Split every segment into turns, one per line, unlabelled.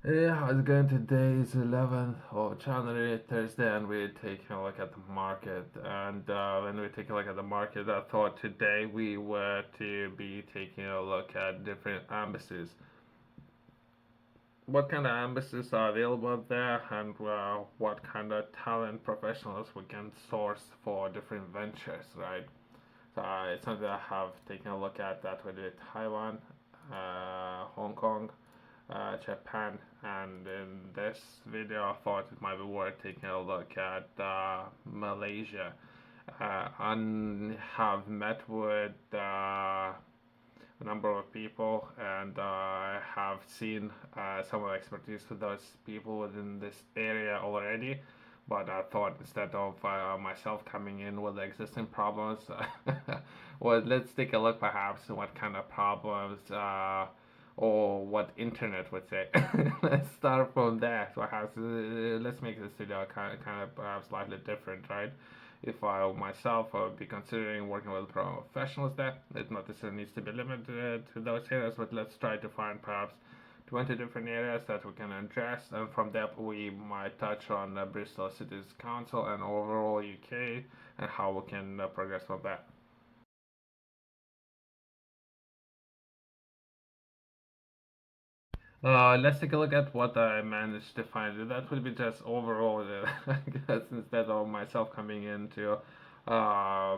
Yeah, how's it going? Today is 11th of January, Thursday, and we're taking a look at the market. And when we take a look at the market, I thought today we were to be taking a look at different embassies. What kind of embassies are available out there, and what kind of talent professionals we can source for different ventures, right? So it's something I have taken a look at. That would be Taiwan, Hong Kong, Japan, and in this video I thought it might be worth taking a look at Malaysia. I have met with a number of people, and I have seen some of the expertise with those people within this area already. But I thought instead of myself coming in with the existing problems, well, let's take a look perhaps what kind of problems or what internet would say. Let's start from there. Perhaps let's make this video kind of perhaps slightly different, right? If I myself would be considering working with professionals there, it not necessarily needs to be limited to those areas, but let's try to find perhaps 20 different areas that we can address, and from that we might touch on Bristol Cities Council and overall UK and how we can progress from that. Let's take a look at what I managed to find. That would be just overall, I guess, instead of myself coming into uh,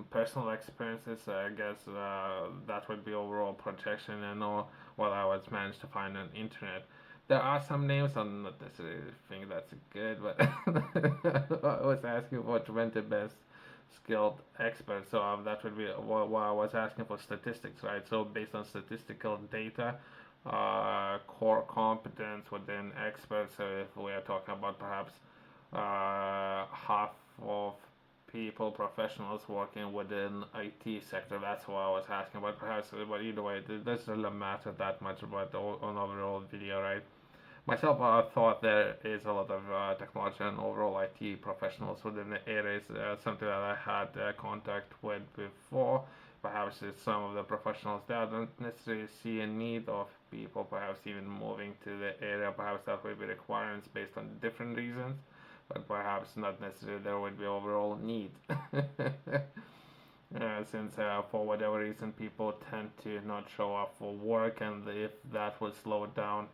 personal experiences. I guess that would be overall projection and all what I was managed to find on internet. There are some names I'm not necessarily think that's good, but I was asking what went the best skilled experts. So that would be what I was asking for statistics, right? So based on statistical data, core competence within experts. So if we are talking about perhaps half of people, professionals working within IT sector. That's what I was asking about. Perhaps, but either way, it doesn't really matter that much about the on overall video, right? Myself, I thought there is a lot of technology and overall IT professionals within the areas. Something that I had contact with before. Perhaps it's some of the professionals there. I don't necessarily see a need of people, perhaps even moving to the area. Perhaps that will be requirements based on different reasons, but perhaps not necessarily there would be overall need. Since for whatever reason people tend to not show up for work, and if that would slow down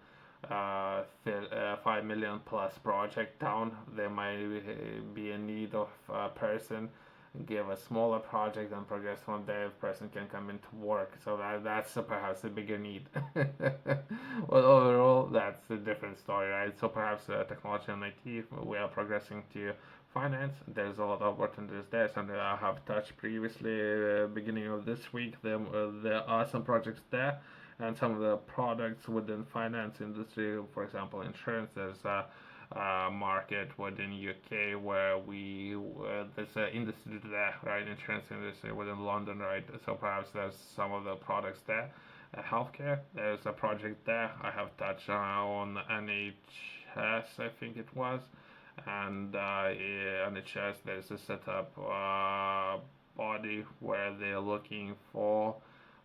5 million plus project down, there might be a need of a person give a smaller project and progress from there if person can come into work, so that's perhaps a bigger need. Well, overall that's a different story, right? So perhaps technology and IT, we are progressing to finance. There's a lot of opportunities there, something I have touched previously beginning of this week. There are some projects there, and some of the products within finance industry, for example insurance. There's a market within UK where there's an industry there, right? Insurance industry within London, right? So perhaps there's some of the products there. Healthcare, there's a project there. I have touched on NHS, I think it was, and NHS. There's a setup body where they're looking for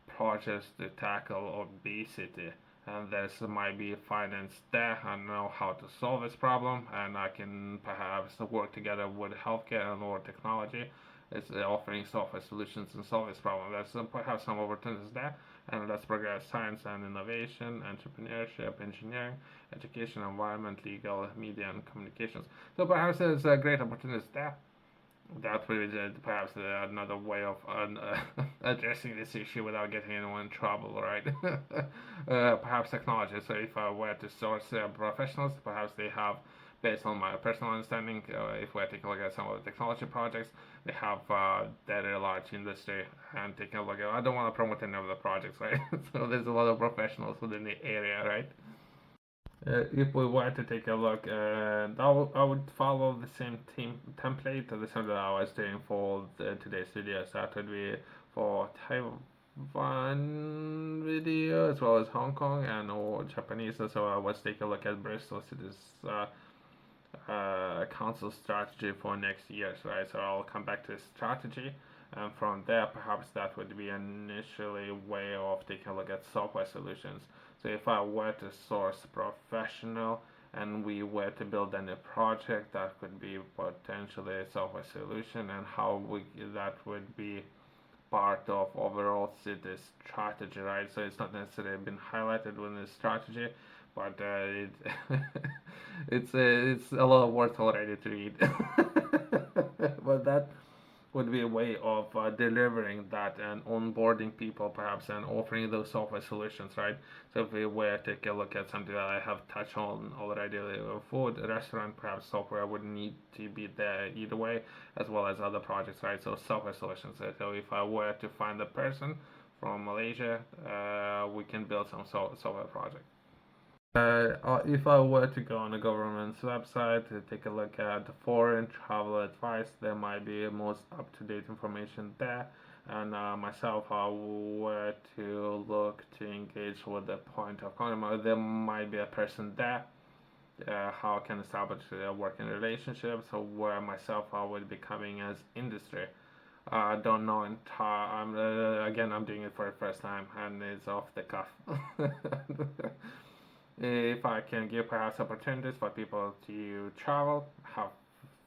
projects to tackle obesity, and there's might be finance there. I know how to solve this problem, and I can perhaps work together with healthcare and or technology. It's offering software solutions and solve this problem. There's perhaps some opportunities there, and let's progress science and innovation, entrepreneurship, engineering, education, environment, legal, media, and communications. So perhaps there's great opportunities there. That would be perhaps another way of addressing this issue without getting anyone in trouble, right? Perhaps technology. So if I were to source professionals, perhaps they have, based on my personal understanding, if we're taking a look at some of the technology projects, they have very large industry, and taking a look at, I don't want to promote any of the projects, right? So there's a lot of professionals within the area, right? If we were to take a look, I would follow the same team template, the same that I was doing for today's video. So that would be for Taiwan video as well as Hong Kong and or Japanese. So I was taking a look at Bristol City's council strategy for next year, right? So I'll come back to the strategy, and from there, perhaps that would be initially a way of taking a look at software solutions. So if I were to source professional and we were to build any project, that could be potentially a software solution, and how that would be part of overall city strategy, right? So it's not necessarily been highlighted within the strategy, but it's a lot of work already to read. But that would be a way of delivering that and onboarding people perhaps and offering those software solutions, right? So if we were to take a look at something that I have touched on already, food, restaurant, perhaps software would need to be there either way, as well as other projects, right? So software solutions. So if I were to find a person from Malaysia, we can build some software project. If I were to go on the government's website to take a look at the foreign travel advice, there might be most up-to-date information there. And myself, I were to look to engage with the point of contact. There might be a person there. How I can establish a working relationship. So where myself, I would be coming as industry. I don't know entire. Again, I'm doing it for the first time, and it's off the cuff. If I can give perhaps opportunities for people to travel, have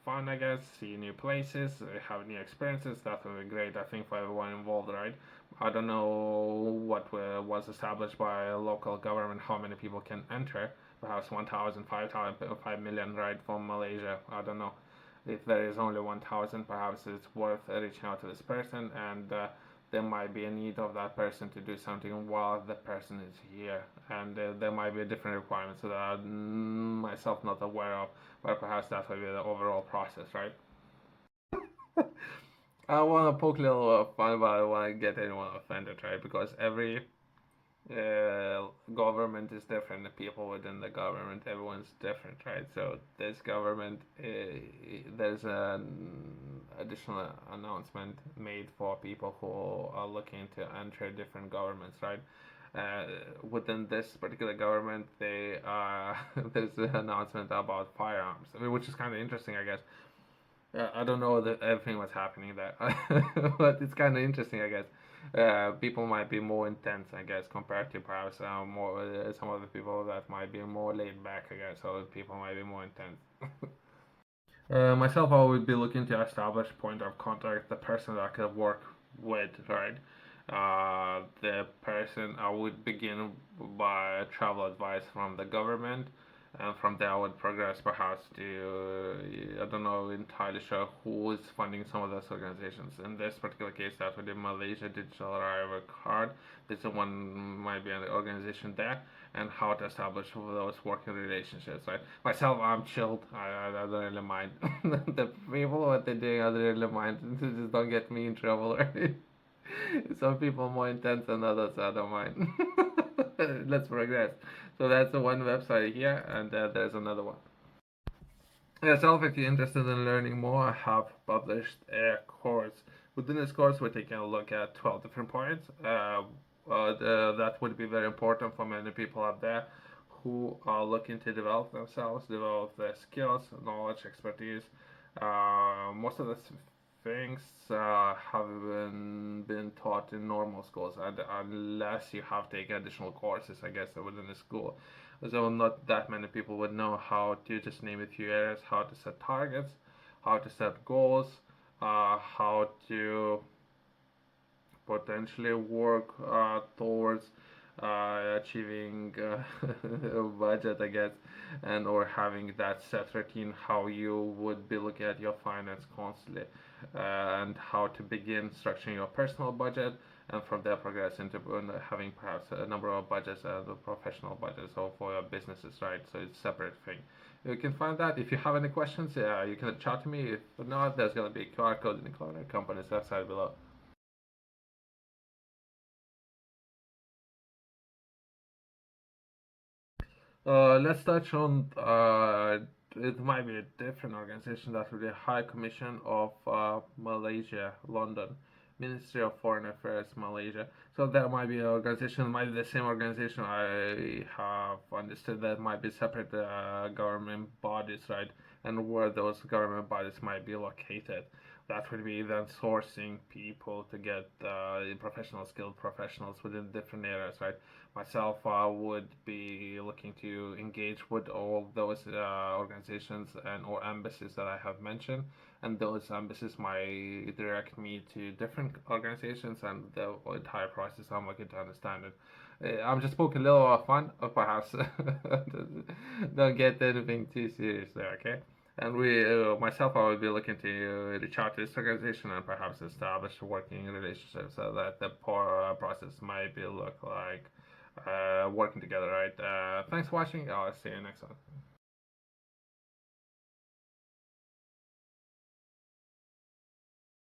fun, I guess, see new places, have new experiences, that would be great, I think, for everyone involved, right? I don't know what was established by a local government, how many people can enter, perhaps 1,000, 5,000, 5 million, right, from Malaysia. I don't know. If there is only 1,000, perhaps it's worth reaching out to this person, and there might be a need of that person to do something while the person is here, and there might be different requirements that I'm myself not aware of, but perhaps that will be the overall process, right? I want to poke a little fun, but I don't want to get anyone offended, right? Because every government is different. The people within the government, everyone's different, right? So this government, there's an additional announcement made for people who are looking to enter different governments, right? Uh, Within this particular government, they there's an announcement about firearms, I mean, which is kind of interesting, I guess. I don't know that everything was happening there, but it's kind of interesting, I guess. People might be more intense, I guess, compared to perhaps more some other people that might be more laid back, I guess. So people might be more intense. Myself, I would be looking to establish point of contact, the person that I could work with, right? The person I would begin by travel advice from the government, and from there I would progress perhaps to I don't know entirely sure who is funding some of those organizations. In this particular case, that would be Malaysia Digital Arrival Card. This one might be an organization there, and how to establish those working relationships. Right. Myself, I'm chilled. I don't really mind. The people what they're doing, I don't really mind. Just don't get me in trouble. Right. Some people more intense than others. I don't mind. Let's progress. So that's the one website here, and there's another one. Yourself, if you're interested in learning more, I have published a course. Within this course, we're taking a look at 12 different points. That would be very important for many people out there who are looking to develop themselves, develop their skills, knowledge, expertise. Most of the things haven't been taught in normal schools, unless you have taken additional courses, I guess, within the school. So not that many people would know how to, just name a few areas, how to set targets, how to set goals, how to potentially work towards achieving a budget, I guess, and or having that set routine, how you would be looking at your finance constantly, and how to begin structuring your personal budget, and from there progress into having perhaps a number of budgets and professional budgets or for your businesses, right? So it's a separate thing. You can find that. If you have any questions, you can chat to me. If not, there's going to be a QR code in the corner company's website below. Let's touch on it might be a different organization, that would be High Commission of Malaysia, London, Ministry of Foreign Affairs, Malaysia. So that might be an organization, might be the same organization. I have understood that might be separate government bodies, right? And where those government bodies might be located. that would be then sourcing people to get professional skilled professionals within different areas, right? Myself would be looking to engage with all those organizations and or embassies that I have mentioned, and those embassies might direct me to different organizations, and the entire process I'm looking to understand it. I'm just poking a little fun, or perhaps don't get anything too serious there, okay? And myself, I will be looking to reach out to this organization and perhaps establish a working relationship so that the process might be look like working together, right? Thanks for watching. I'll see you next one.